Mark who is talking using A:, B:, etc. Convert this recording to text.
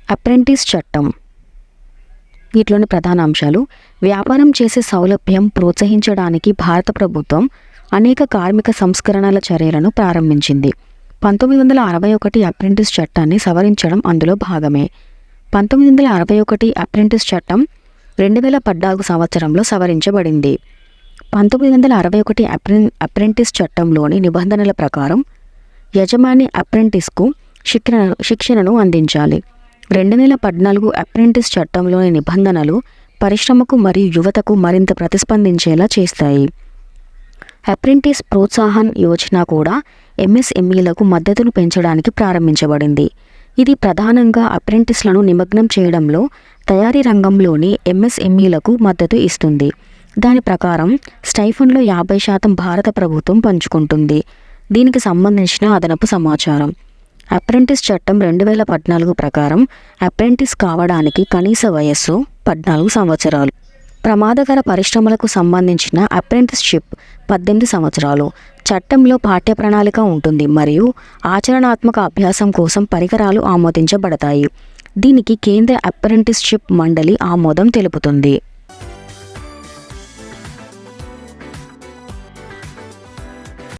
A: Apprentice చట్టం. వీటిలోని ప్రధాన అంశాలు: వ్యాపారం చేసే సౌలభ్యం ప్రోత్సహించడానికి భారత ప్రభుత్వం అనేక కార్మిక సంస్కరణల చర్యలను ప్రారంభించింది. 1961 అప్రెంటిస్ చట్టాన్ని సవరించడం అందులో భాగమే. 1961 అప్రెంటిస్ చట్టం 2014 సంవత్సరంలో సవరించబడింది. 1961 అప్రెంటిస్ చట్టంలోని నిబంధనల ప్రకారం యజమాని అప్రెంటిస్కు శిక్షణను అందించాలి. 2014 అప్రెంటిస్ చట్టంలోని నిబంధనలు పరిశ్రమకు మరియు యువతకు మరింత ప్రతిస్పందించేలా చేస్తాయి. అప్రెంటిస్ ప్రోత్సాహన్ యోజన కూడా ఎంఎస్ఎంఈలకు మద్దతును పెంచడానికి ప్రారంభించబడింది. ఇది ప్రధానంగా అప్రెంటిస్లను నిమగ్నం చేయడంలో తయారీ రంగంలోని ఎంఎస్ఎంఈలకు మద్దతు ఇస్తుంది. దాని ప్రకారం స్టైఫన్లో 50% భారత ప్రభుత్వం పంచుకుంటుంది. దీనికి సంబంధించిన అదనపు సమాచారం: అప్రెంటిస్ చట్టం 2014 ప్రకారం అప్రెంటిస్ కావడానికి కనీస వయస్సు 14 సంవత్సరాలు. ప్రమాదకర పరిశ్రమలకు సంబంధించిన అప్రెంటిస్షిప్ 18 సంవత్సరాలు. చట్టంలో పాఠ్య ప్రణాళిక ఉంటుంది మరియు ఆచరణాత్మక అభ్యాసం కోసం పరికరాలు ఆమోదించబడతాయి. దీనికి కేంద్ర అప్రెంటిస్షిప్ మండలి ఆమోదం తెలుపుతుంది.